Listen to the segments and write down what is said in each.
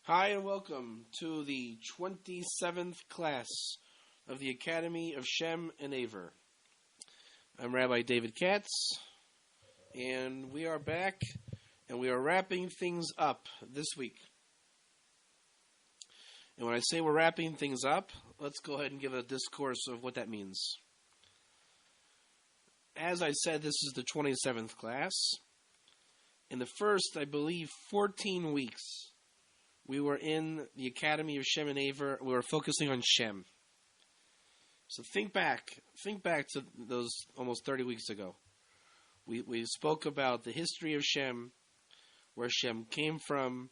Hi and welcome to the 27th class of the Academy of Shem and Aver. I'm Rabbi David Katz, and we are back, and we are wrapping things up this week. And when I say we're wrapping things up, let's go ahead and give a discourse of what that means. As I said, this is the 27th class. In the first, I believe, 14 weeks, we were in the Academy of Shem and Aver. We were focusing on Shem. So think back to those almost 30 weeks ago. We spoke about the history of Shem, where Shem came from,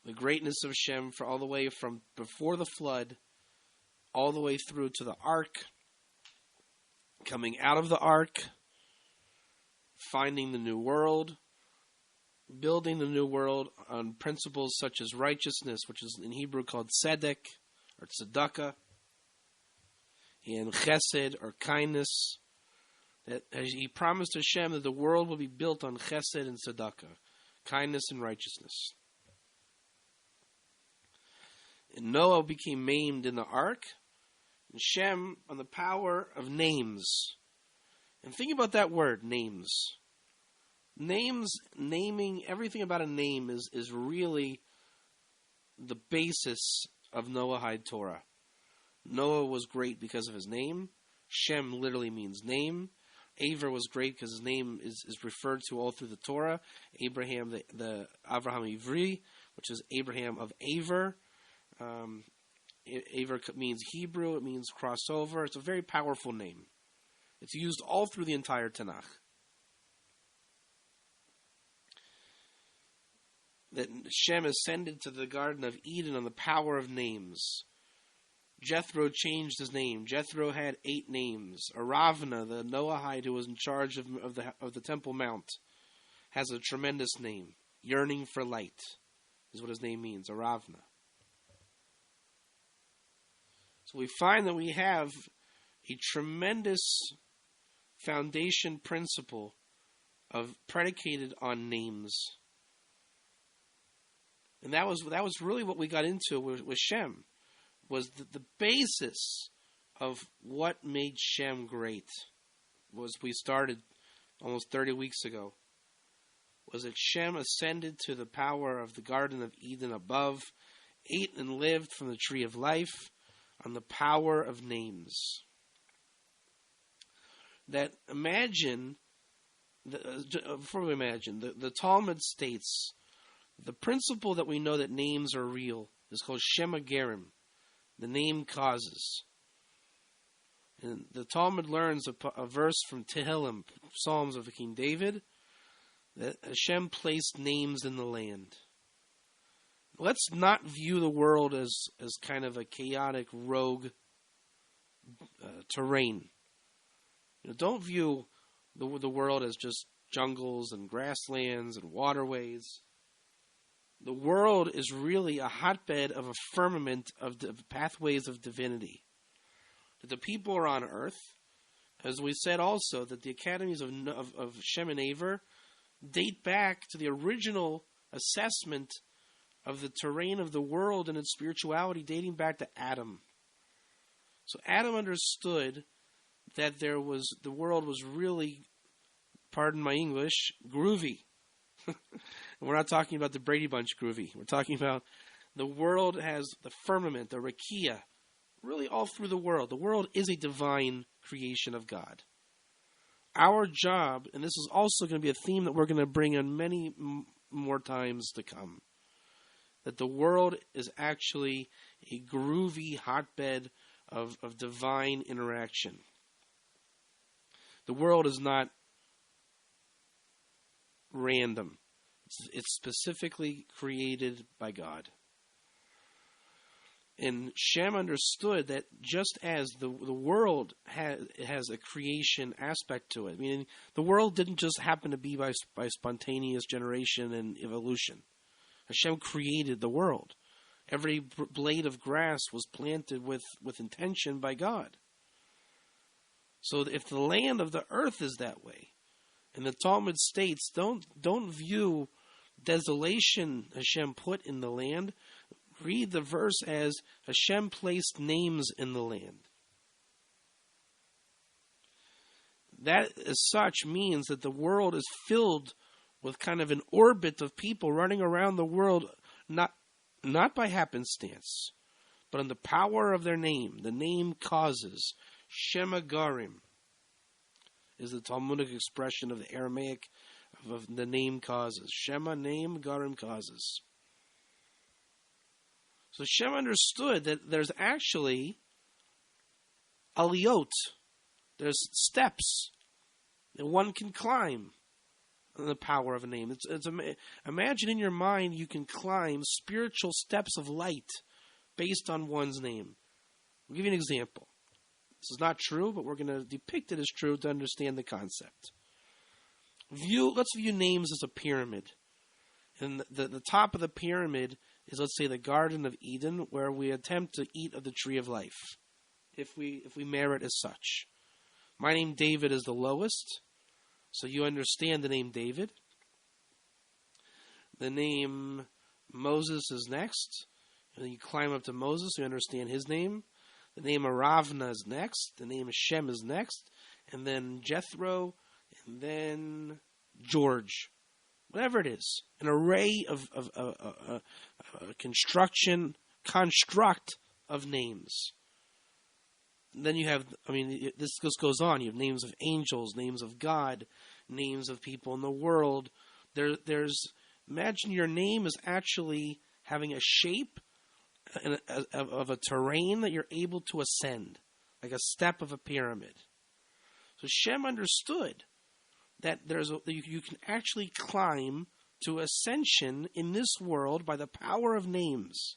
the greatness of Shem, for all the way from before the flood, all the way through to the ark, coming out of the ark, finding the new world, building the new world on principles such as righteousness, which is in Hebrew called tzedek, or tzedakah, and chesed, or kindness. That he promised Hashem that the world will be built on chesed and tzedakah, kindness and righteousness. And Noah became maimed in the ark, and Shem on the power of names. And think about that word, names. Naming everything about a name is really the basis of Noahide Torah. Noah was great because of his name. Shem literally means name. Aver was great because his name is referred to all through the Torah. Abraham, the Avraham Ivri, which is Abraham of Aver. Aver means Hebrew. It means crossover. It's a very powerful name. It's used all through the entire Tanakh. That Shem ascended to the Garden of Eden on the power of names. Jethro changed his name. Jethro had 8 names. Aravna, the Noahide who was in charge of the Temple Mount, has a tremendous name. Yearning for light is what his name means, Aravna. So we find that we have a tremendous foundation principle predicated on names. And that was really what we got into with Shem, was the basis of what made Shem great. We started almost 30 weeks ago. Was that Shem ascended to the power of the Garden of Eden above, ate and lived from the tree of life on the power of names. That before we imagine, the Talmud states, the principle that we know that names are real is called Shem Agerim, the name causes. And the Talmud learns a verse from Tehillim, Psalms of King David, that Hashem placed names in the land. Let's not view the world as kind of a chaotic, rogue terrain. Don't view the world as just jungles and grasslands and waterways. The world is really a hotbed of a firmament of the pathways of divinity. That the people are on earth, as we said also, that the academies of Shem and Aver date back to the original assessment of the terrain of the world and its spirituality dating back to Adam. So Adam understood that the world was really, pardon my English, groovy. And we're not talking about the Brady Bunch groovy. We're talking about the world has the firmament, the rakia, really all through the world. The world is a divine creation of God. Our job, and this is also going to be a theme that we're going to bring in many more times to come, that the world is actually a groovy hotbed of divine interaction. The world is not random. It's specifically created by God. And Shem understood that just as the world has a creation aspect to it, meaning the world didn't just happen to be by spontaneous generation and evolution. Hashem created the world. Every blade of grass was planted with intention by God. So if the land of the earth is that way, and the Talmud states, don't view desolation Hashem put in the land, read the verse as Hashem placed names in the land. That, as such, means that the world is filled with kind of an orbit of people running around the world, not by happenstance, but in the power of their name. The name causes. Shema Garim is the Talmudic expression of the Aramaic of the name causes. Shema, name, Garim, causes. So Shem understood that there's actually aliyot. There's steps that one can climb in the power of a name. Imagine in your mind you can climb spiritual steps of light based on one's name. I'll give you an example. This is not true, but we're going to depict it as true to understand the concept. Let's view names as a pyramid. And the top of the pyramid is, let's say, the Garden of Eden, where we attempt to eat of the tree of life, if we merit as such. My name David is the lowest, so you understand the name David. The name Moses is next, and then you climb up to Moses, you understand his name. The name Aravna is next, the name Shem is next, and then Jethro, and then George. Whatever it is, an array of construct of names. And then you have, this just goes on. You have names of angels, names of God, names of people in the world. Imagine your name is actually having a shape of a terrain that you're able to ascend, like a step of a pyramid. So Shem understood that you can actually climb to ascension in this world by the power of names.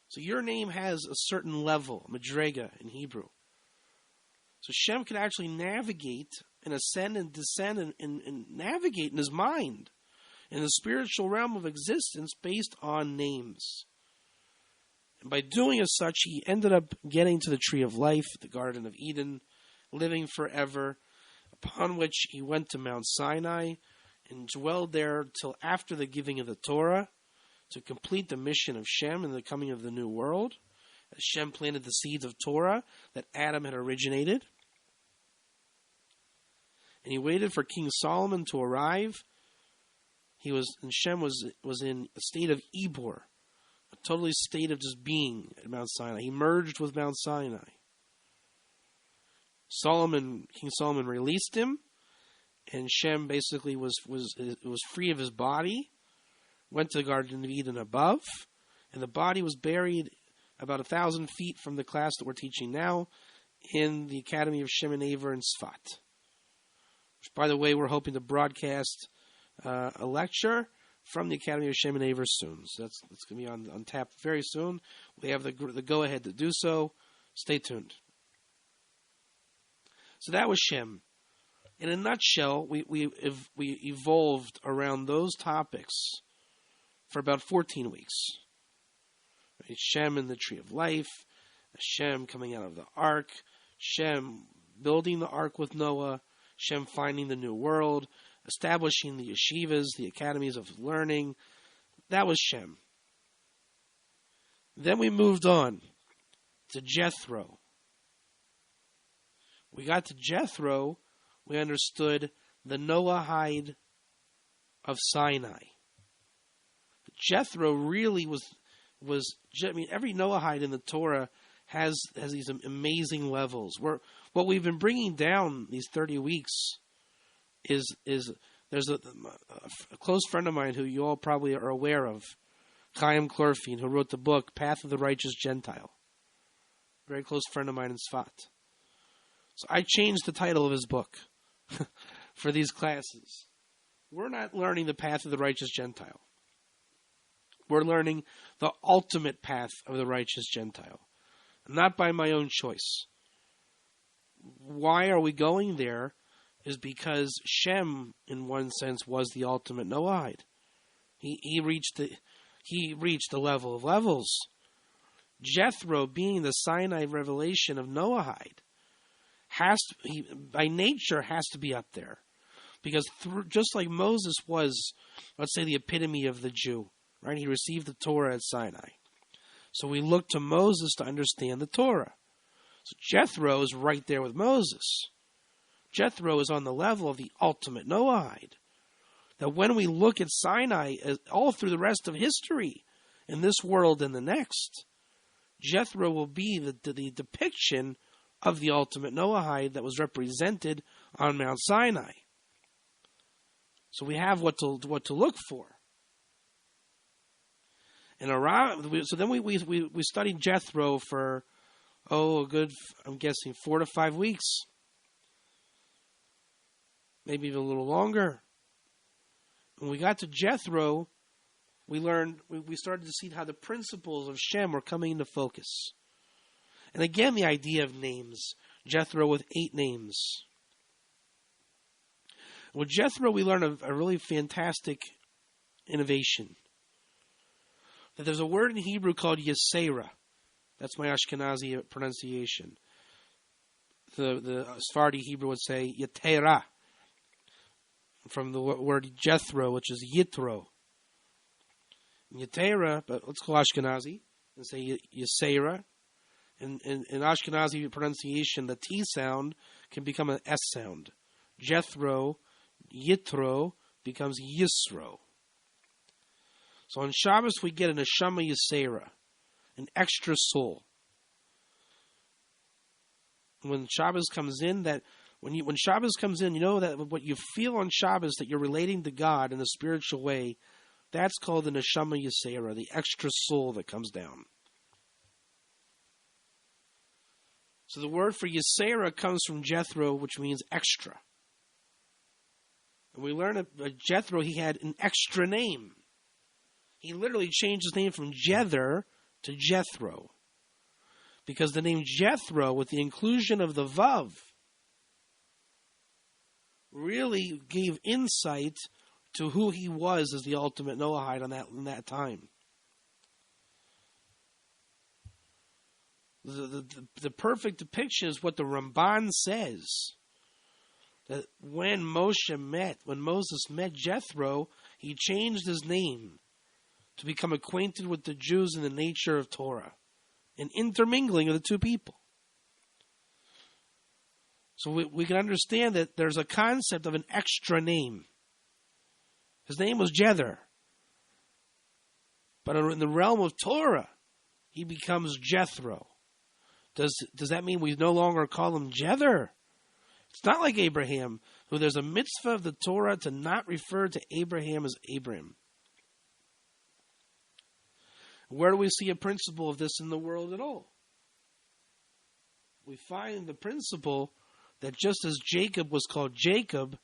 So your name has a certain level, madrega in Hebrew. So Shem can actually navigate and ascend and descend and navigate in his mind in the spiritual realm of existence based on names. And by doing as such, he ended up getting to the tree of life, the Garden of Eden, living forever, upon which he went to Mount Sinai and dwelled there till after the giving of the Torah to complete the mission of Shem and the coming of the new world, as Shem planted the seeds of Torah that Adam had originated. And he waited for King Solomon to arrive. Shem was in a state of Ebor, a totally state of just being at Mount Sinai. He merged with Mount Sinai. King Solomon released him, and Shem basically was free of his body, went to the Garden of Eden above, and the body was buried about 1,000 feet from the class that we're teaching now in the Academy of Shem and Aver in Sfat. Which, by the way, we're hoping to broadcast a lecture from the Academy of Shem and Aver soon. So that's going to be on tap very soon. We have the go-ahead to do so. Stay tuned. So that was Shem. In a nutshell, we evolved around those topics for about 14 weeks. Right? Shem and the tree of life, Shem coming out of the ark, Shem building the ark with Noah, Shem finding the new world, establishing the yeshivas, the academies of learning. That was Shem. Then we moved on to Jethro. We got to Jethro, we understood the Noahide of Sinai. Jethro really was every Noahide in the Torah has these amazing levels. What we've been bringing down these 30 weeks is there's a close friend of mine who you all probably are aware of, Chaim Chlorfine, who wrote the book Path of the Righteous Gentile. Very close friend of mine in Sfat. So I changed the title of his book for these classes. We're not learning the path of the righteous Gentile. We're learning the ultimate path of the righteous Gentile. Not by my own choice. Why are we going there? Is because Shem, in one sense, was the ultimate Noahide. He reached the level of levels. Jethro, being the Sinai revelation of Noahide, by nature has to be up there, because just like Moses was, let's say, the epitome of the Jew, right? He received the Torah at Sinai. So we look to Moses to understand the Torah. So Jethro is right there with Moses. Jethro is on the level of the ultimate Noahide. That when we look at Sinai, all through the rest of history, in this world and the next, Jethro will be the depiction of the ultimate Noahide that was represented on Mount Sinai. So we have what to look for. And so then we studied Jethro for a good, I'm guessing, 4 to 5 weeks, maybe even a little longer. When we got to Jethro, we started to see how the principles of Shem were coming into focus. And again, the idea of names. Jethro with 8 names. With Jethro, we learn a really fantastic innovation. That there's a word in Hebrew called Yisera. That's my Ashkenazi pronunciation. The Sephardi Hebrew would say Yetera, from the word Jethro, which is Yitro. Yetera, but let's go Ashkenazi and say Yisera. In Ashkenazi pronunciation, the T sound can become an S sound. Jethro, Yitro, becomes Yisro. So on Shabbos we get an Neshama Yisera, an extra soul. When Shabbos comes in, when Shabbos comes in, you know that what you feel on Shabbos, that you're relating to God in a spiritual way, that's called the Neshama Yisera, the extra soul that comes down. So the word for Yisera comes from Jethro, which means extra. And we learn that Jethro, he had an extra name. He literally changed his name from Jether to Jethro. Because the name Jethro, with the inclusion of the Vav, really gave insight to who he was as the ultimate Noahide in that time. The perfect depiction is what the Ramban says. That when Moses met Jethro, he changed his name to become acquainted with the Jews and the nature of Torah, an intermingling of the two people. So we can understand that there's a concept of an extra name. His name was Jether. But in the realm of Torah, he becomes Jethro. Does that mean we no longer call him Jether? It's not like Abraham, who there's a mitzvah of the Torah to not refer to Abraham as Abram. Where do we see a principle of this in the world at all? We find the principle that just as Jacob was called Jacob,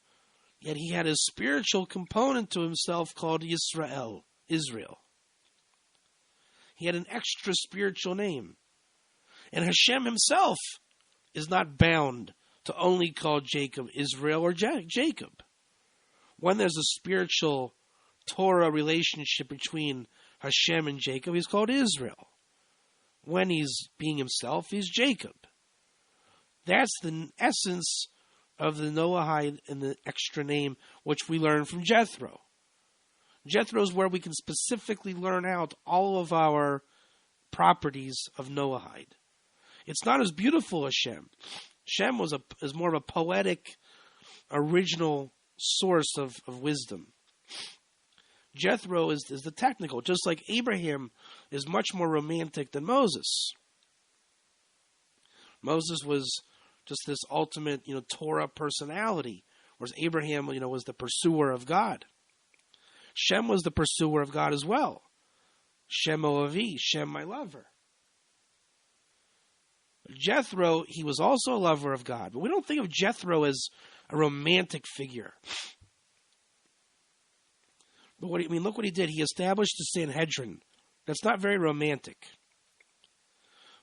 yet he had a spiritual component to himself called Israel. He had an extra spiritual name. And Hashem himself is not bound to only call Jacob Israel or Jacob. When there's a spiritual Torah relationship between Hashem and Jacob, he's called Israel. When he's being himself, he's Jacob. That's the essence of the Noahide and the extra name, which we learn from Jethro. Jethro is where we can specifically learn out all of our properties of Noahide. It's not as beautiful as Shem. Shem is more of a poetic, original source of wisdom. Jethro is the technical, just like Abraham is much more romantic than Moses. Moses was just this ultimate, Torah personality, whereas Abraham, was the pursuer of God. Shem was the pursuer of God as well. Shem Oavi, Shem my lover. Jethro, he was also a lover of God, but we don't think of Jethro as a romantic figure. But look what he did. He established the Sanhedrin. That's not very romantic.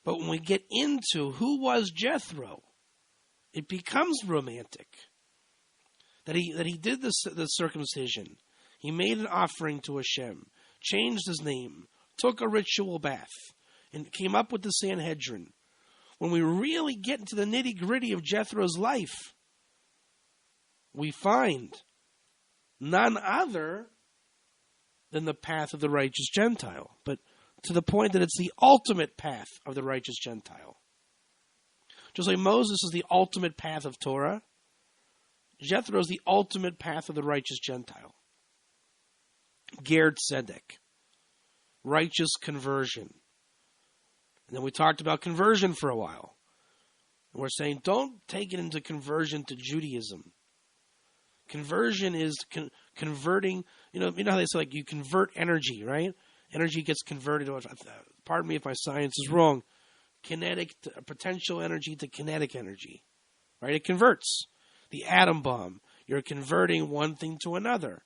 But when we get into who was Jethro, it becomes romantic. That he did the circumcision. He made an offering to Hashem, changed his name, took a ritual bath, and came up with the Sanhedrin. When we really get into the nitty-gritty of Jethro's life, we find none other than the path of the righteous Gentile, but to the point that it's the ultimate path of the righteous Gentile. Just like Moses is the ultimate path of Torah, Jethro is the ultimate path of the righteous Gentile. Ger Tzedek, righteous conversion. And then we talked about conversion for a while. And we're saying don't take it into conversion to Judaism. Conversion is converting, you know how they say, like, you convert energy, right? Energy gets converted, pardon me if my science is wrong, potential energy to kinetic energy, right? It converts. The atom bomb, you're converting one thing to another,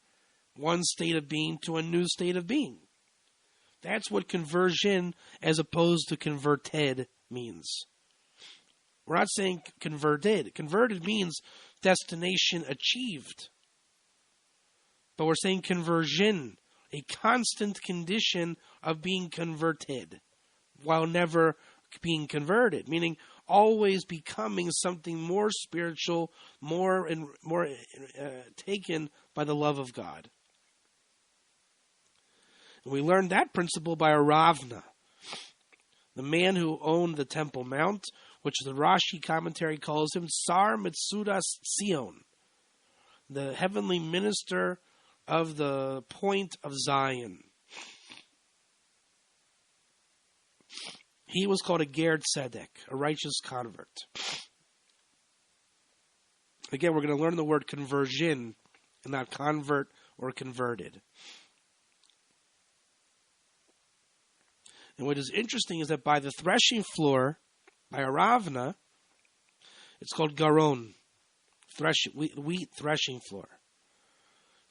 one state of being to a new state of being. That's what conversion as opposed to converted means. We're not saying converted. Converted means destination achieved. But we're saying conversion, a constant condition of being converted while never being converted, meaning always becoming something more spiritual, more taken by the love of God. And we learned that principle by a Ravna, the man who owned the Temple Mount, which the Rashi commentary calls him Sar Mitsudas Zion, the heavenly minister of the point of Zion. He was called a Ger Tzedek, a righteous convert. Again, we're going to learn the word conversion and not convert or converted. And what is interesting is that by the threshing floor, by a Ravna, it's called garon, wheat threshing floor.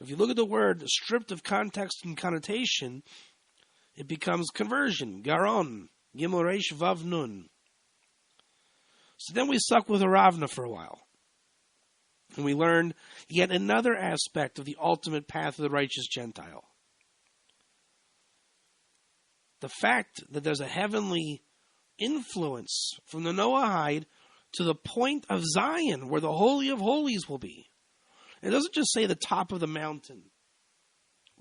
If you look at the word stripped of context and connotation, it becomes conversion, garon, gimel reish vav nun. So then we stuck with a Ravna for a while. And we learned yet another aspect of the ultimate path of the righteous Gentile. The fact that there's a heavenly influence from the Noahide to the point of Zion, where the Holy of Holies will be. It doesn't just say the top of the mountain.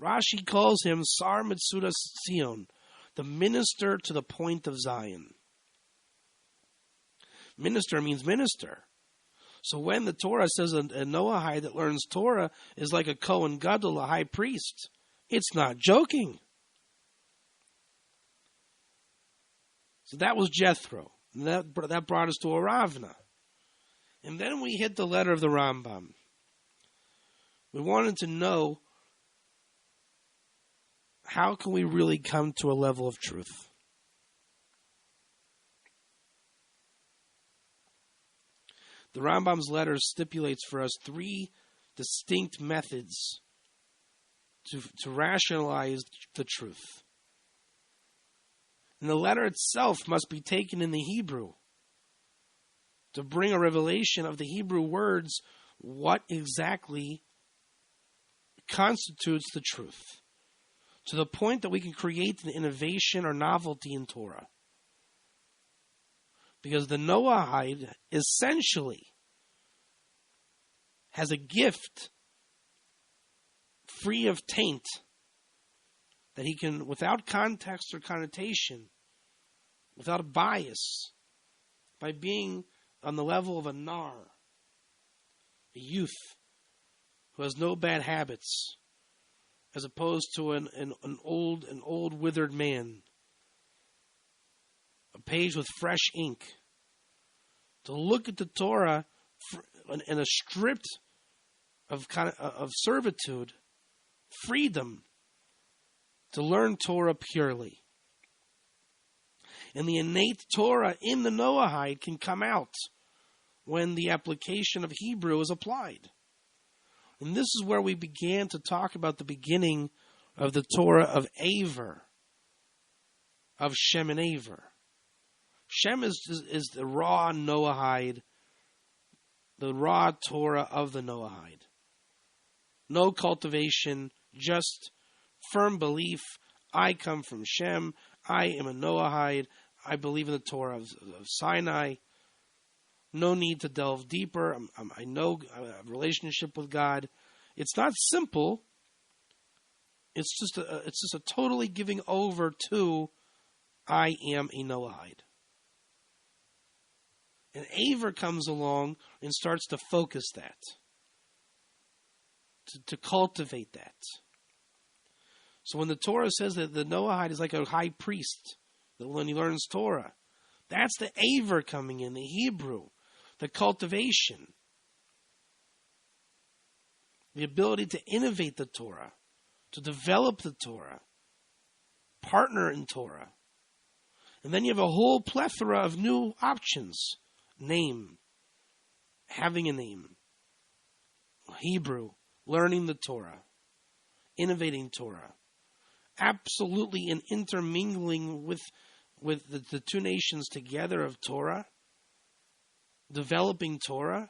Rashi calls him Sar Mitsudas Zion, the minister to the point of Zion. Minister means minister. So when the Torah says a Noahide that learns Torah is like a Kohen Gadol, a high priest, it's not joking. So that was Jethro. And that brought us to a Ravna. And then we hit the letter of the Rambam. We wanted to know, how can we really come to a level of truth? The Rambam's letter stipulates for us 3 distinct methods to rationalize the truth. And the letter itself must be taken in the Hebrew to bring a revelation of the Hebrew words, what exactly constitutes the truth, to the point that we can create an innovation or novelty in Torah. Because the Noahide essentially has a gift free of taint that he can, without context or connotation, without a bias, by being on the level of a nar, a youth who has no bad habits, as opposed to an old withered man, a page with fresh ink, to look at the Torah in a stripped of servitude, freedom, to learn Torah purely. And the innate Torah in the Noahide can come out when the application of Hebrew is applied. And this is where we began to talk about the beginning of the Torah of Aver, of Shem and Aver. Shem is the raw Noahide, the raw Torah of the Noahide. No cultivation, just firm belief. I come from Shem. I am a Noahide. I believe in the Torah of Sinai. No need to delve deeper. I know a relationship with God. It's not simple, It's just a totally giving over to I am a Noahide. And Aver comes along and starts to focus that, to cultivate that. So when the Torah says that the Noahide is like a high priest, that when he learns Torah, that's the Aver coming in, the Hebrew, the cultivation, the ability to innovate the Torah, to develop the Torah, partner in Torah. And then you have a whole plethora of new options. Name, having a name, Hebrew, learning the Torah, innovating Torah, absolutely an intermingling with the two nations together of Torah, developing Torah,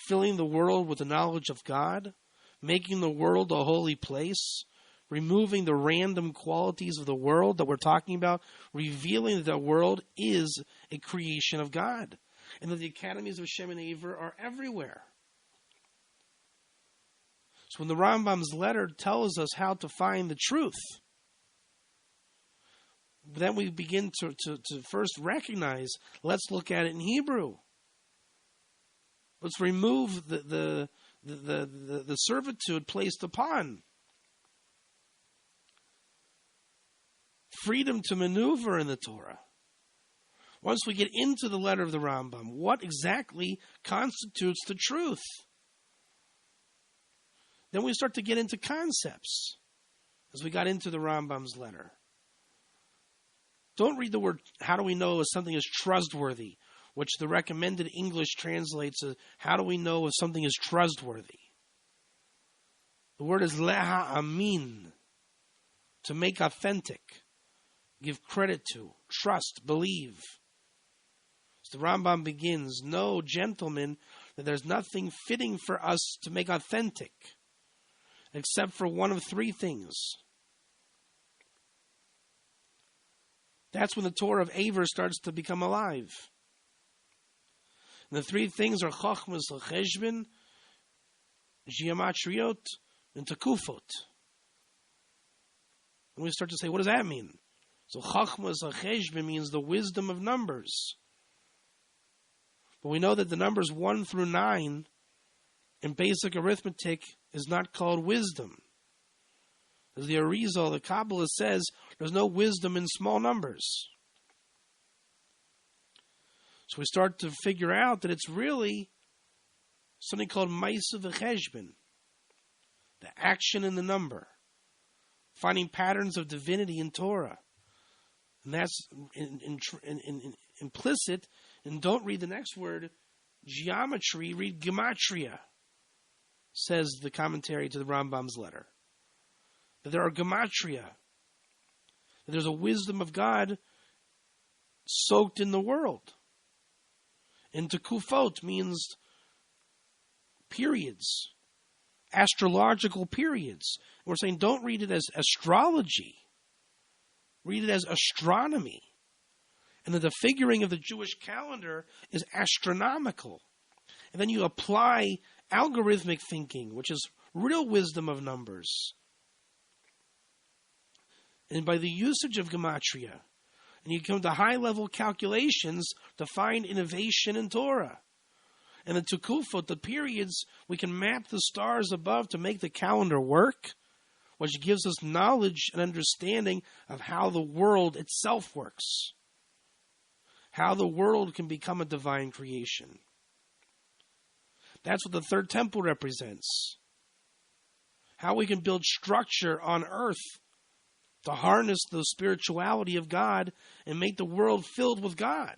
filling the world with the knowledge of God, making the world a holy place, removing the random qualities of the world that we're talking about, revealing that the world is a creation of God, and that the academies of Shem and Aver are everywhere. So when the Rambam's letter tells us how to find the truth, then we begin to first recognize, let's look at it in Hebrew. Let's remove the servitude placed upon. Freedom to maneuver in the Torah. Once we get into the letter of the Rambam, what exactly constitutes the truth? Then we start to get into concepts as we got into the Rambam's letter. Don't read the word, how do we know if something is trustworthy, which the recommended English translates as, how do we know if something is trustworthy? The word is leha amin, to make authentic, give credit to, trust, believe. So the Rambam begins, know, gentlemen, that there's nothing fitting for us to make authentic, except for one of three things. That's when the Torah of Aver starts to become alive. And the three things are Chachmas L'Cheshbon, Geomatriot, and Tekufot. And we start to say, what does that mean? So Chachmas L'Cheshbon means the wisdom of numbers. But we know that the numbers 1 through 9 in basic arithmetic is not called wisdom. As the Arizal, the Kabbalah says, there's no wisdom in small numbers. So we start to figure out that it's really something called Ma'aseh V'Cheshbon, the action in the number, finding patterns of divinity in Torah. And that's implicit. And don't read the next word, geometry, read gematria, says the commentary to the Rambam's letter. That there are gematria, that there's a wisdom of God soaked in the world. And tekufot means periods, astrological periods. And we're saying don't read it as astrology, read it as astronomy. And that the figuring of the Jewish calendar is astronomical. And then you apply algorithmic thinking, which is real wisdom of numbers. And by the usage of gematria, and you come to high-level calculations to find innovation in Torah. And the tekufot, the periods, we can map the stars above to make the calendar work, which gives us knowledge and understanding of how the world itself works. How the world can become a divine creation. That's what the third temple represents. How we can build structure on earth to harness the spirituality of God and make the world filled with God.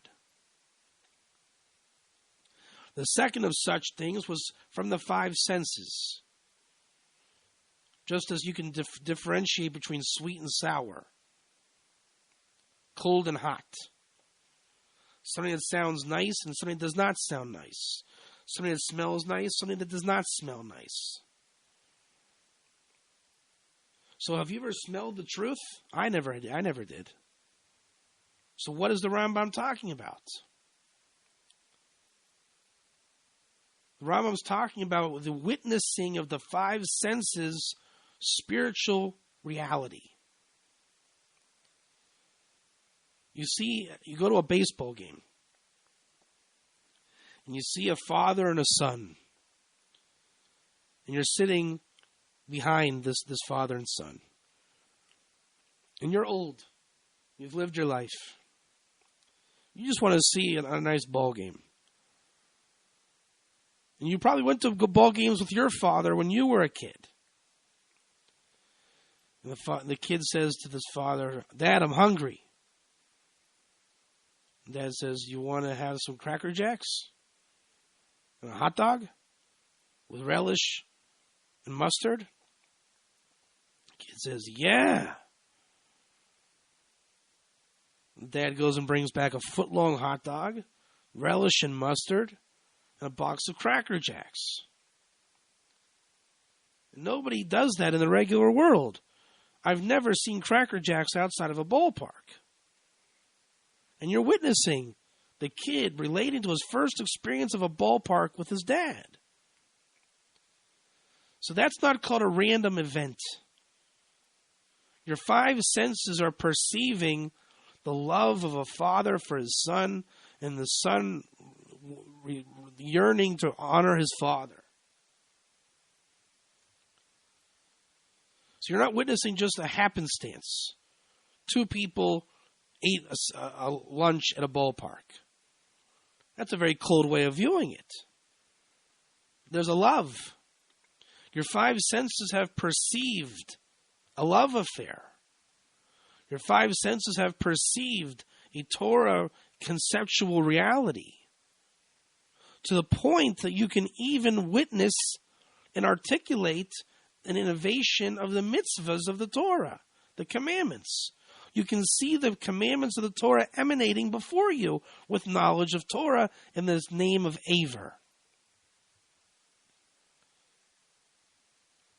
The second of such things was from the five senses. Just as you can differentiate between sweet and sour, cold and hot. Something that sounds nice and something that does not sound nice. Something that smells nice, something that does not smell nice. So have you ever smelled the truth? I never did. So what is the Rambam talking about? The Rambam's talking about the witnessing of the five senses spiritual reality. You go to a baseball game, and you see a father and a son, and you're sitting behind this father and son. And you're old. You've lived your life. You just want to see a nice ball game. And you probably went to ball games with your father when you were a kid. And the kid says to this father, "Dad, I'm hungry." And Dad says, "You want to have some Cracker Jacks and a hot dog with relish and mustard?" The kid says, "Yeah." Dad goes and brings back a foot-long hot dog, relish and mustard, and a box of Cracker Jacks. Nobody does that in the regular world. I've never seen Cracker Jacks outside of a ballpark. And you're witnessing the kid relating to his first experience of a ballpark with his dad. So that's not called a random event. Your five senses are perceiving the love of a father for his son, and the son yearning to honor his father. So you're not witnessing just a happenstance. Two people ate a lunch at a ballpark. That's a very cold way of viewing it. There's a love. Your five senses have perceived a love affair. Your five senses have perceived a Torah conceptual reality to the point that you can even witness and articulate an innovation of the mitzvahs of the Torah, the commandments. You can see the commandments of the Torah emanating before you with knowledge of Torah in this name of Aver.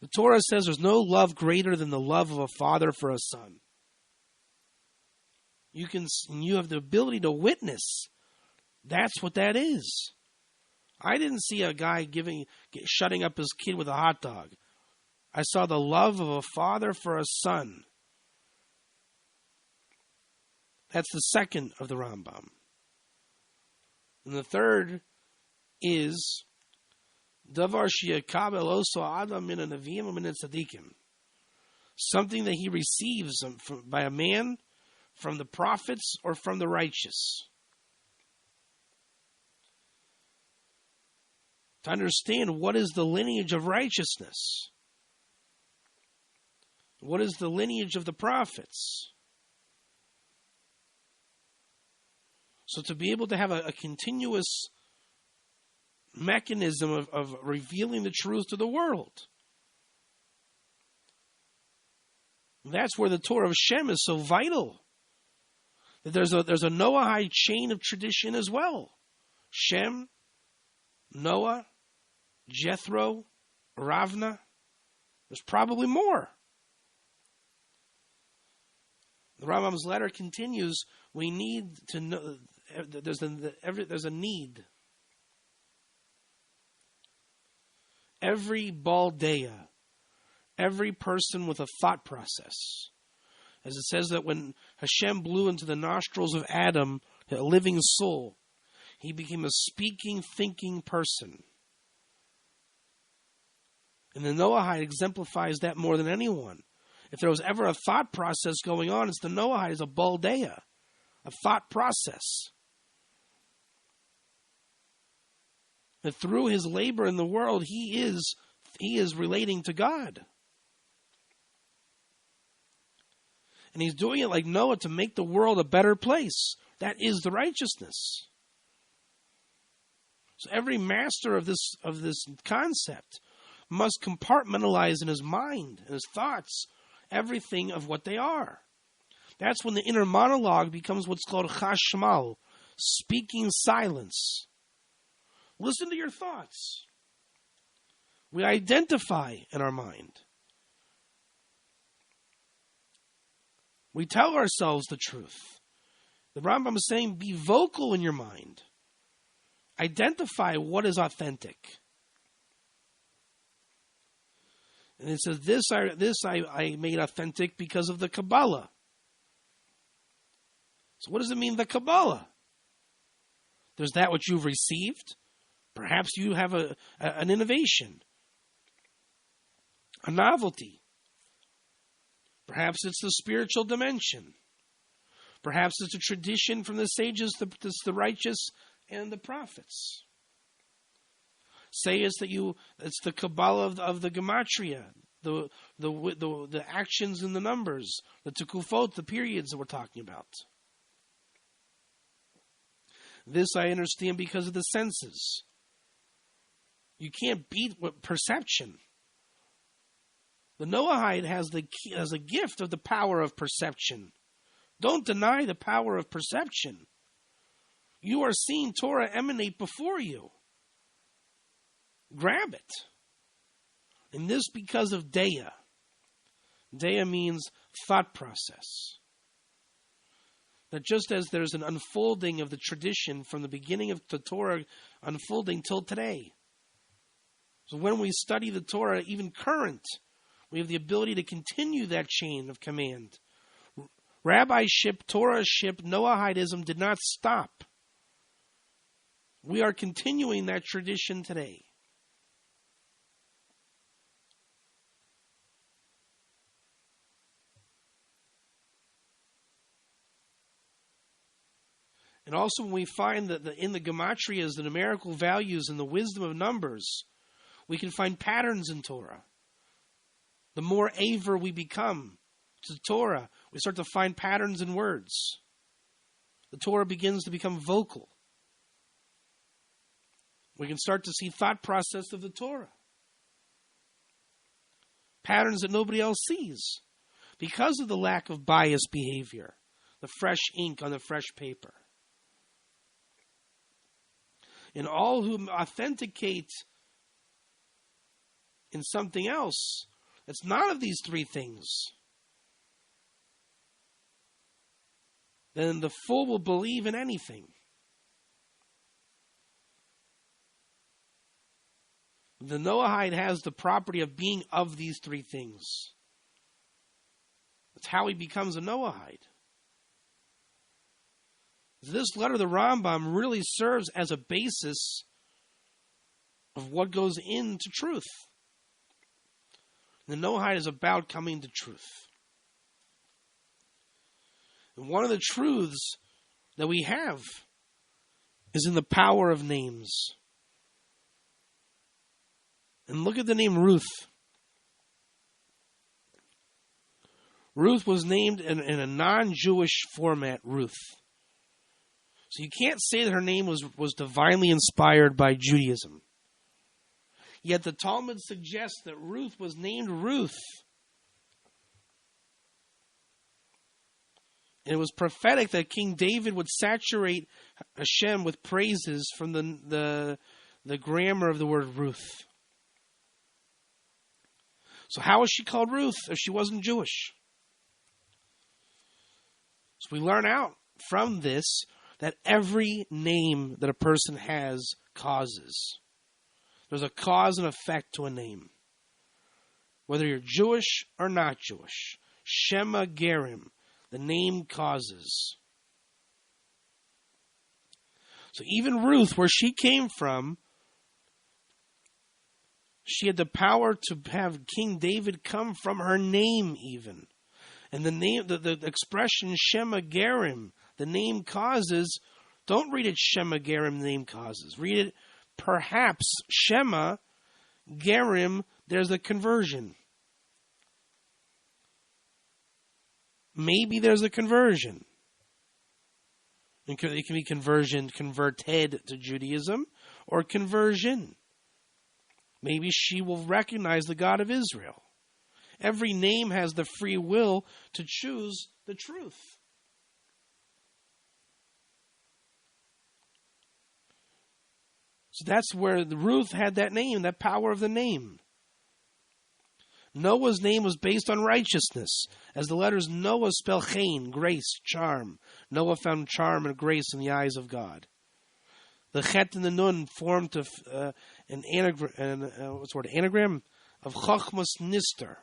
The Torah says there's no love greater than the love of a father for a son. You have the ability to witness. That's what that is. I didn't see a guy shutting up his kid with a hot dog. I saw the love of a father for a son. That's the second of the Rambam. And the third is davar sheyakabel oso adam min hanavim u'min tzadikim. Something that he receives by a man from the prophets or from the righteous. To understand what is the lineage of righteousness. What is the lineage of the prophets? So to be able to have a continuous mechanism of revealing the truth to the world. That's where the Torah Shem is so vital. There's a Noahide chain of tradition as well. Shem, Noah, Jethro, Ravna. There's probably more. The Rambam's letter continues. We need to know. There's a need. Every Baldea, every person with a thought process. As it says that when Hashem blew into the nostrils of Adam a living soul, he became a speaking, thinking person. And the Noahide exemplifies that more than anyone. If there was ever a thought process going on, it's the Noahide is a Baldea, a thought process. That through his labor in the world, he is relating to God. And he's doing it like Noah to make the world a better place. That is the righteousness. So every master of this concept must compartmentalize in his mind, in his thoughts, everything of what they are. That's when the inner monologue becomes what's called chashmal, speaking silence. Listen to your thoughts. We identify in our mind. We tell ourselves the truth. The Rambam is saying, be vocal in your mind. Identify what is authentic. And it says, this I made authentic because of the Kabbalah. So what does it mean, the Kabbalah? There's that which you've received. Perhaps you have an innovation, a novelty. Perhaps it's the spiritual dimension. Perhaps it's a tradition from the sages, the righteous, and the prophets. Say it's the Kabbalah of the Gematria, the actions and the numbers, the Tukufot, the periods that we're talking about. This I understand because of the senses. You can't beat perception. The Noahide has a gift of the power of perception. Don't deny the power of perception. You are seeing Torah emanate before you. Grab it. And this because of Deya. Deya means thought process. That just as there's an unfolding of the tradition from the beginning of the Torah unfolding till today. So when we study the Torah, even current, we have the ability to continue that chain of command. Rabbi-ship, Torah-ship, Noahidism did not stop. We are continuing that tradition today. And also when we find that in the Gematrias, the numerical values and the wisdom of numbers, we can find patterns in Torah. The more aver we become to Torah, we start to find patterns in words. The Torah begins to become vocal. We can start to see thought process of the Torah. Patterns that nobody else sees because of the lack of biased behavior, the fresh ink on the fresh paper. And all who authenticate in something else that's not of these three things, then the fool will believe in anything. The Noahide has the property of being of these three things. That's how he becomes a Noahide. This letter of the Rambam really serves as a basis of what goes into truth. The Noahide is about coming to truth. And one of the truths that we have is in the power of names. And look at the name Ruth. Ruth was named in a non-Jewish format, Ruth. So you can't say that her name was divinely inspired by Judaism. Yet the Talmud suggests that Ruth was named Ruth. And it was prophetic that King David would saturate Hashem with praises from the grammar of the word Ruth. So how was she called Ruth if she wasn't Jewish? So we learn out from this that every name that a person has causes. There's a cause and effect to a name. Whether you're Jewish or not Jewish. Shema Gerim. The name causes. So even Ruth, where she came from, she had the power to have King David come from her name even. And the name, the expression Shema Gerim, the name causes, don't read it Shema Gerim, the name causes. Read it perhaps Shema Gerim, there's a conversion. Maybe there's a conversion. It can be converted to Judaism, or conversion. Maybe she will recognize the God of Israel. Every name has the free will to choose the truth. So that's where Ruth had that name, that power of the name. Noah's name was based on righteousness, as the letters Noah spell chen, grace, charm. Noah found charm and grace in the eyes of God. The chet and the nun formed an anagram of Chachmas Nister,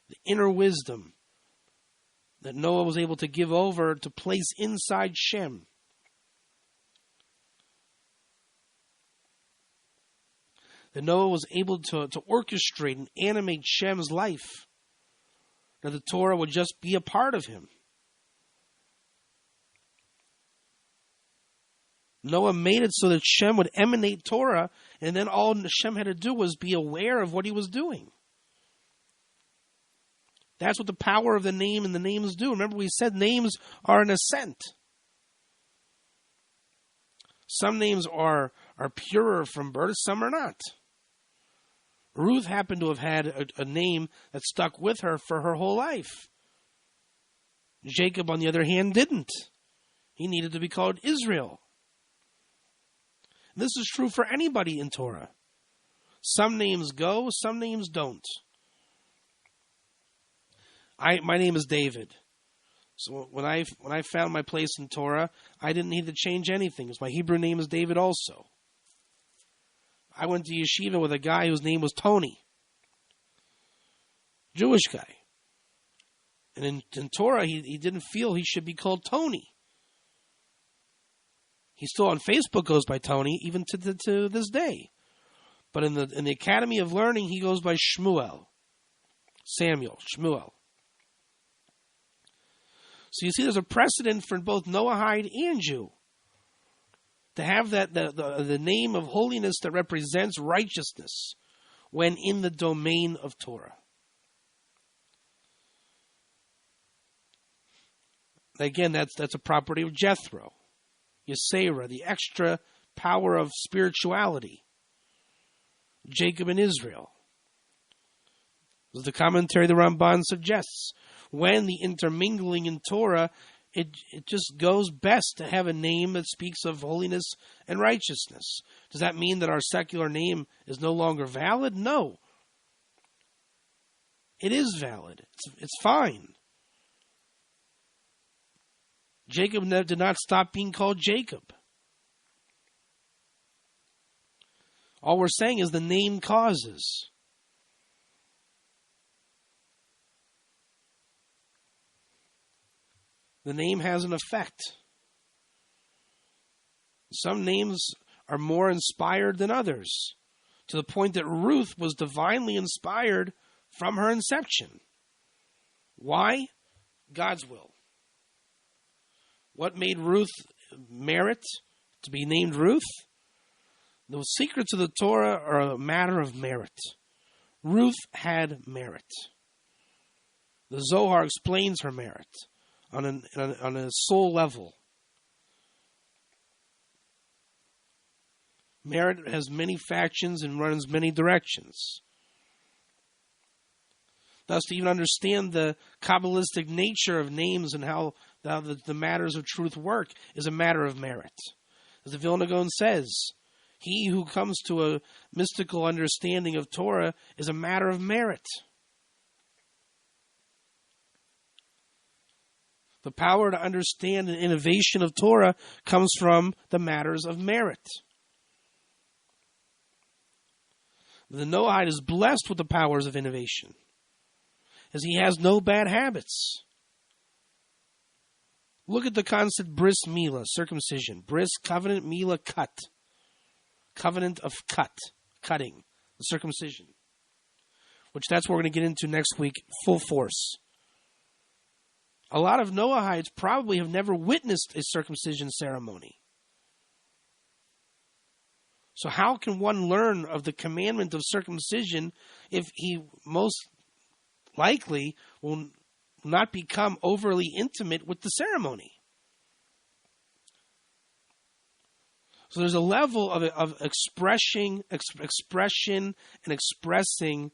the inner wisdom that Noah was able to give over to place inside Shem. That Noah was able to orchestrate and animate Shem's life. That the Torah would just be a part of him. Noah made it so that Shem would emanate Torah, and then all Shem had to do was be aware of what he was doing. That's what the power of the name and the names do. Remember, we said names are an ascent. Some names are purer from birth, some are not. Ruth happened to have had a name that stuck with her for her whole life. Jacob, on the other hand, didn't. He needed to be called Israel. This is true for anybody in Torah. Some names go, some names don't. My name is David. So when I found my place in Torah, I didn't need to change anything, because my Hebrew name is David also. I went to yeshiva with a guy whose name was Tony. Jewish guy. And in Torah, he didn't feel he should be called Tony. He still on Facebook goes by Tony, even to this day. But in the Academy of Learning, he goes by Shmuel. Samuel, Shmuel. So you see, there's a precedent for both Noahide and Jew to have that the name of holiness that represents righteousness when in the domain of Torah. Again, that's a property of Jethro, Yisera, the extra power of spirituality. Jacob and Israel. As the commentary the Ramban suggests, when the intermingling in Torah, it just goes best to have a name that speaks of holiness and righteousness. Does that mean that our secular name is no longer valid? No. It is valid. It's fine. Jacob did not stop being called Jacob. All we're saying is the name causes. The name has an effect. Some names are more inspired than others, to the point that Ruth was divinely inspired from her inception. Why? God's will. What made Ruth merit to be named Ruth? The secrets of the Torah are a matter of merit. Ruth had merit. The Zohar explains her merit on a soul level. Merit has many factions and runs many directions. Thus, to even understand the Kabbalistic nature of names and how the matters of truth work is a matter of merit. As the Vilna Gaon says, he who comes to a mystical understanding of Torah is a matter of merit. The power to understand an innovation of Torah comes from the matters of merit. The Noahide is blessed with the powers of innovation, as he has no bad habits. Look at the concept bris milah, circumcision. Bris, covenant, milah, cut. Covenant of cutting, the circumcision. Which that's what we're going to get into next week, full force. A lot of Noahides probably have never witnessed a circumcision ceremony. So how can one learn of the commandment of circumcision if he most likely will not become overly intimate with the ceremony? So there's a level of expression and expressing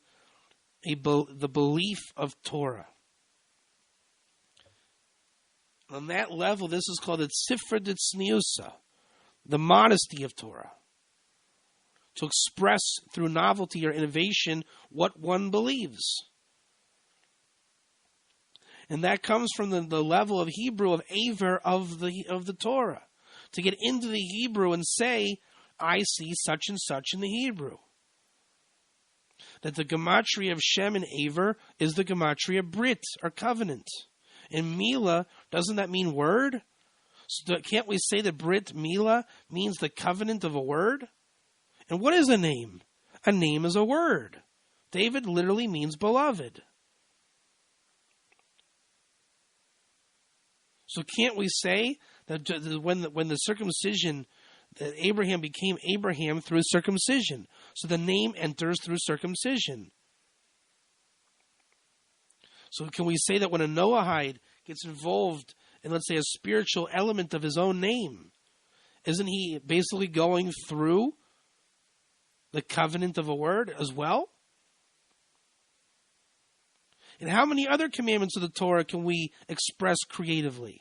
the belief of Torah. On that level, this is called the tzifra d'tzniusa, the modesty of Torah. To express through novelty or innovation what one believes. And that comes from the level of Hebrew, of aver, of the Torah. To get into the Hebrew and say, I see such and such in the Hebrew. that the gematria of Shem and Aver is the gematria Brit, or covenant. And Mila, doesn't that mean word? So can't we say that Brit Mila means the covenant of a word? And what is a name? A name is a word. David literally means beloved. So can't we say that when the circumcision, that Abraham became Abraham through circumcision? So the name enters through circumcision. So can we say that when a Noahide gets involved in, let's say, a spiritual element of his own name, isn't he basically going through the covenant of a word as well? And how many other commandments of the Torah can we express creatively?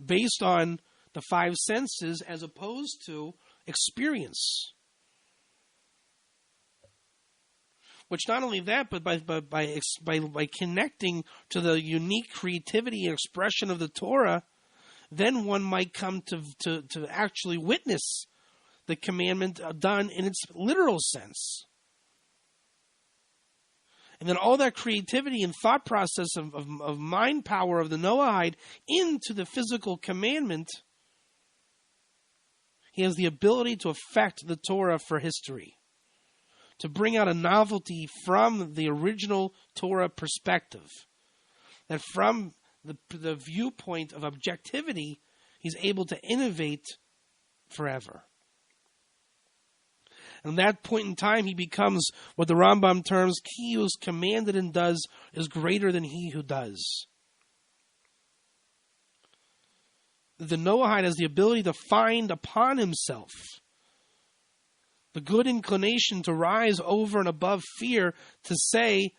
Based on the five senses as opposed to experience. Which not only that, but by connecting to the unique creativity and expression of the Torah, then one might come to actually witness the commandment done in its literal sense. And then all that creativity and thought process of mind power of the Noahide into the physical commandment, he has the ability to affect the Torah for history, to bring out a novelty from the original Torah perspective, that from the viewpoint of objectivity, he's able to innovate forever. And at that point in time, he becomes what the Rambam terms, he who is commanded and does is greater than he who does. The Noahide has the ability to find upon himself the good inclination to rise over and above fear, to say,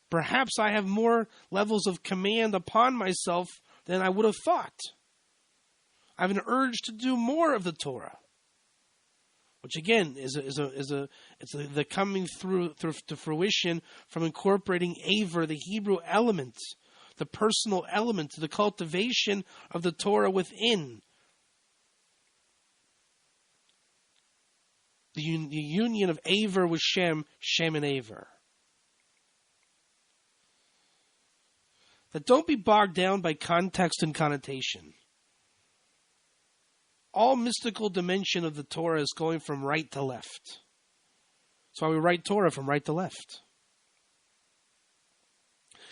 perhaps I have more levels of command upon myself than I would have thought. I have an urge to do more of the Torah. Which again is the coming through to fruition from incorporating Aver, the Hebrew element, the personal element, the cultivation of the Torah within. The union of Aver with Shem, Shem and Aver. That don't be bogged down by context and connotation. All mystical dimension of the Torah is going from right to left. That's why we write Torah from right to left.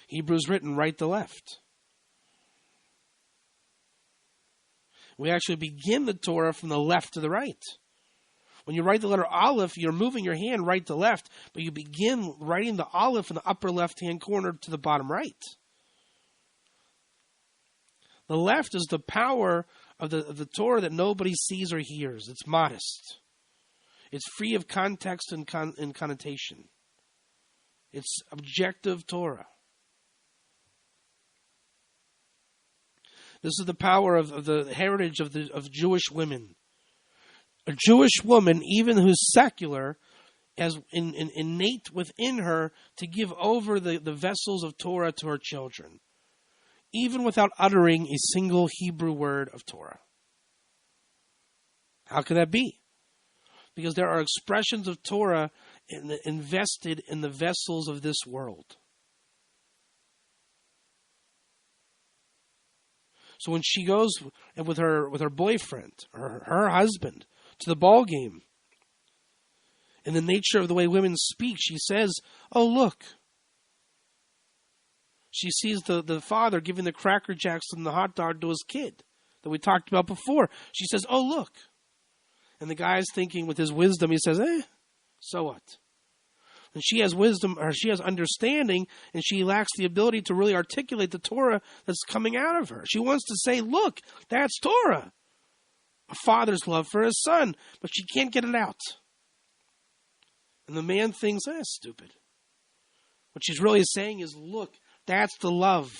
Hebrew's written right to left. We actually begin the Torah from the left to the right. When you write the letter Aleph, you're moving your hand right to left, but you begin writing the Aleph in the upper left-hand corner to the bottom right. The left is the power of the Torah that nobody sees or hears. It's modest. It's free of context and connotation. It's objective Torah. This is the power of the heritage of Jewish women. A Jewish woman, even who's secular, has innate within her to give over the vessels of Torah to her children, even without uttering a single Hebrew word of Torah. How could that be? Because there are expressions of Torah invested in the vessels of this world. So when she goes with her boyfriend or her husband to the ball game, in the nature of the way women speak, she says, "Oh, look." She sees the father giving the Cracker Jacks and the hot dog to his kid that we talked about before. She says, "Oh, look." And the guy's thinking with his wisdom, he says, so what? And she has wisdom, or she has understanding, and she lacks the ability to really articulate the Torah that's coming out of her. She wants to say, look, that's Torah. A father's love for his son, but she can't get it out. And the man thinks, stupid. What she's really saying is, look, that's the love.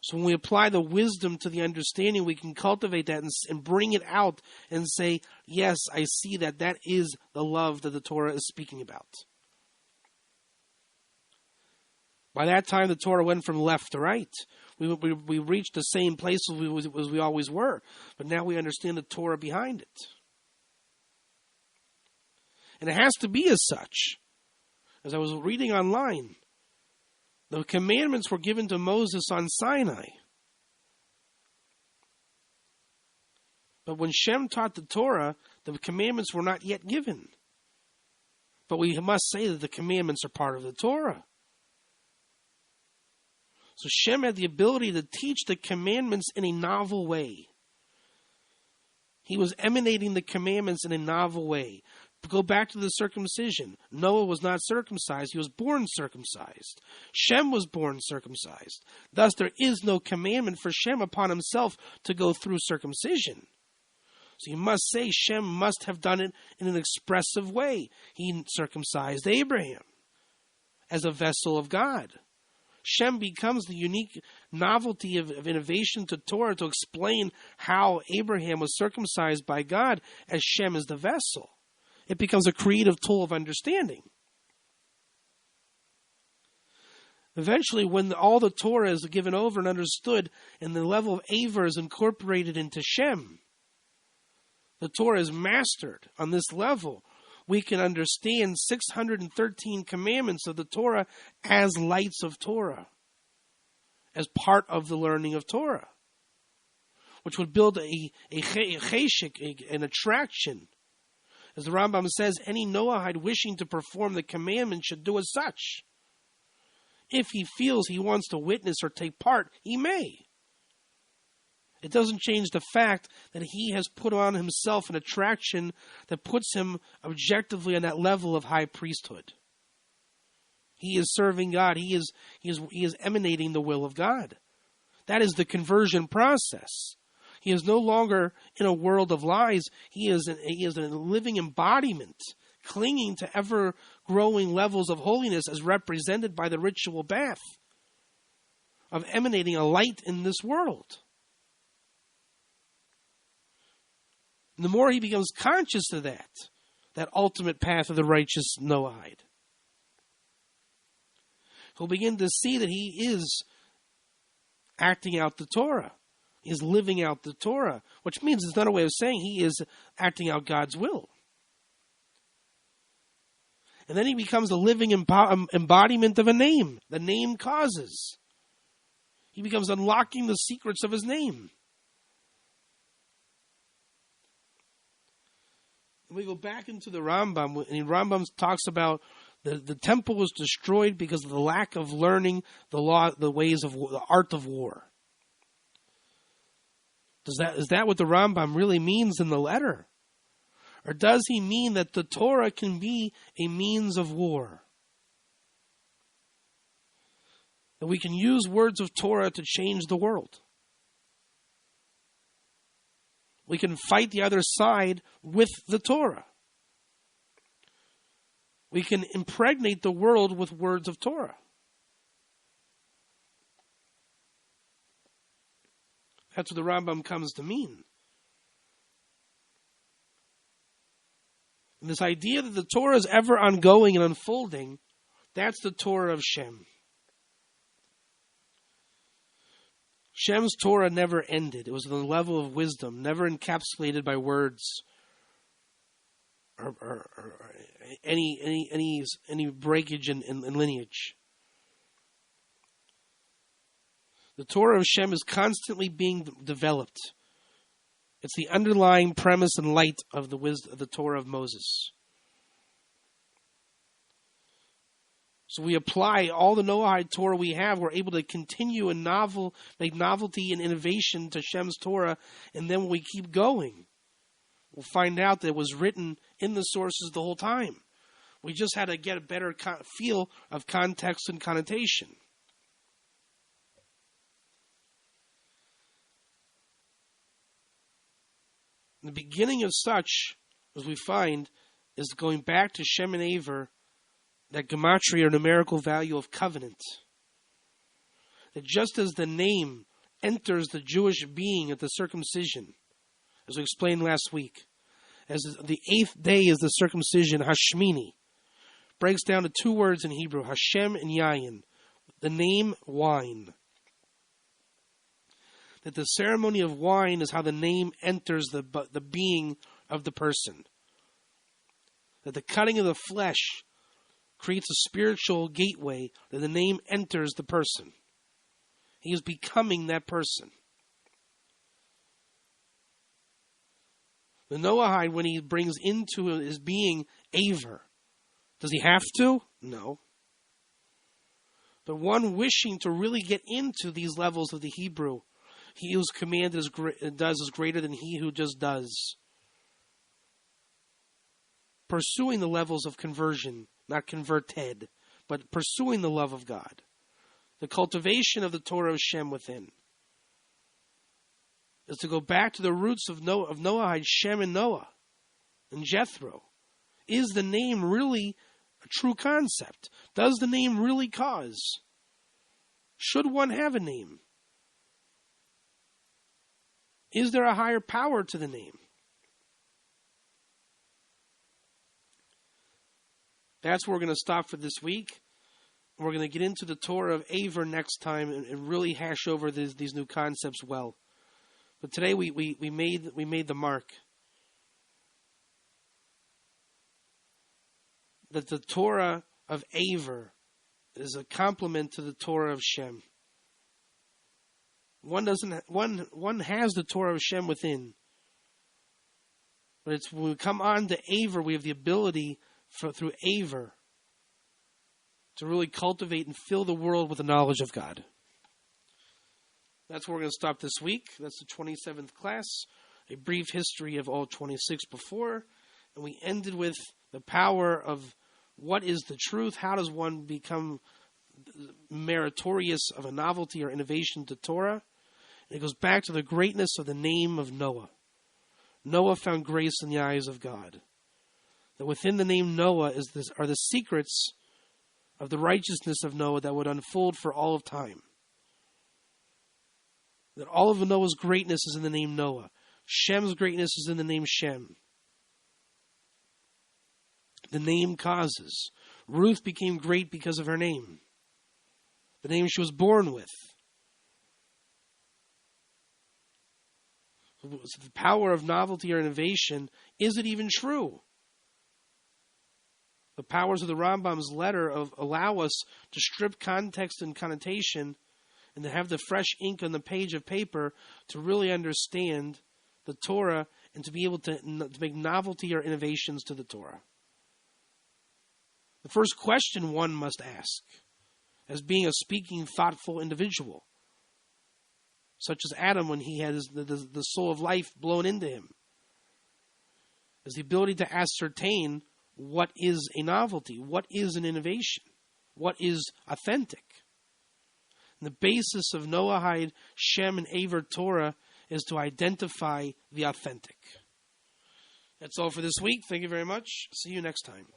So when we apply the wisdom to the understanding, we can cultivate that and bring it out and say, yes, I see that. That is the love that the Torah is speaking about. By that time, the Torah went from left to right. We reached the same place as we always were. But now we understand the Torah behind it. And it has to be as such. As I was reading online, the commandments were given to Moses on Sinai. But when Shem taught the Torah, the commandments were not yet given. But we must say that the commandments are part of the Torah. So Shem had the ability to teach the commandments in a novel way. He was emanating the commandments in a novel way. Go back to the circumcision. Noah was not circumcised. He was born circumcised. Shem was born circumcised. Thus, there is no commandment for Shem upon himself to go through circumcision. So you must say Shem must have done it in an expressive way. He circumcised Abraham as a vessel of God. Shem becomes the unique novelty of innovation to Torah to explain how Abraham was circumcised by God, as Shem is the vessel. It becomes a creative tool of understanding. Eventually, when all the Torah is given over and understood, and the level of Aver is incorporated into Shem, the Torah is mastered on this level. We can understand 613 commandments of the Torah as lights of Torah, as part of the learning of Torah, which would build an attraction. As the Rambam says, any Noahide wishing to perform the commandment should do as such. If he feels he wants to witness or take part, he may. It doesn't change the fact that he has put on himself an attraction that puts him objectively on that level of high priesthood. He is serving God. He is emanating the will of God. That is the conversion process. He is no longer in a world of lies. He is a living embodiment, clinging to ever-growing levels of holiness as represented by the ritual bath, of emanating a light in this world. And the more he becomes conscious of that ultimate path of the righteous Noahide, he'll begin to see that he is acting out the Torah. He is living out the Torah, which means it's not a way of saying he is acting out God's will. And then he becomes a living embodiment of a name. The name causes. He becomes unlocking the secrets of his name. And we go back into the Rambam, and Rambam talks about the temple was destroyed because of the lack of learning the ways of the art of war. Is that what the Rambam really means in the letter? Or does he mean that the Torah can be a means of war? That we can use words of Torah to change the world? We can fight the other side with the Torah. We can impregnate the world with words of Torah. That's what the Rambam comes to mean. And this idea that the Torah is ever ongoing and unfolding, that's the Torah of Shem. Shem's Torah never ended. It was on the level of wisdom, never encapsulated by words or any breakage in lineage. The Torah of Shem is constantly being developed. It's the underlying premise and light of the wisdom of the Torah of Moses. So we apply all the Noahide Torah we have. We're able to continue and make novelty and innovation to Shem's Torah, and then when we keep going, we'll find out that it was written in the sources the whole time. We just had to get a better feel of context and connotation. The beginning of such, as we find, is going back to Shem and Aver, that gematria or numerical value of covenant. That just as the name enters the Jewish being at the circumcision, as we explained last week, as the 8th day is the circumcision, Hashmini, breaks down to 2 words in Hebrew, Hashem and Yayin, the name wine. That the ceremony of wine is how the name enters the being of the person. that the cutting of the flesh creates a spiritual gateway that the name enters the person. He is becoming that person. The Noahide, when he brings into his being Aver, does he have to? No. But one wishing to really get into these levels of the Hebrew, he who's commanded does is greater than he who just does. Pursuing the levels of conversion, not converted, but pursuing the love of God. The cultivation of the Torah Shem within is to go back to the roots of Noahide, Shem and Noah, and Jethro. Is the name really a true concept? Does the name really cause? Should one have a name? Is there a higher power to the name? That's where we're going to stop for this week. We're going to get into the Torah of Aver next time and really hash over these new concepts well. But today we made the mark that the Torah of Aver is a complement to the Torah of Shem. One has the Torah of Shem within, but it's when we come on to Aver, we have the ability through Aver to really cultivate and fill the world with the knowledge of God. That's where we're going to stop this week. That's the 27th class, a brief history of all 26 before, and we ended with the power of what is the truth. How does one become meritorious of a novelty or innovation to Torah? And it goes back to the greatness of the name of Noah. Noah found grace in the eyes of God. That within the name Noah are the secrets of the righteousness of Noah that would unfold for all of time. That all of Noah's greatness is in the name Noah. Shem's greatness is in the name Shem. The name causes. Ruth became great because of her name. The name she was born with. So the power of novelty or innovation, is it even true? The powers of the Rambam's letter allow us to strip context and connotation and to have the fresh ink on the page of paper to really understand the Torah and to be able to make novelty or innovations to the Torah. The first question one must ask, as being a speaking, thoughtful individual, such as Adam when he had the soul of life blown into him, is the ability to ascertain what is a novelty, what is an innovation, what is authentic. And the basis of Noahide, Shem, and Aver Torah is to identify the authentic. That's all for this week. Thank you very much. See you next time.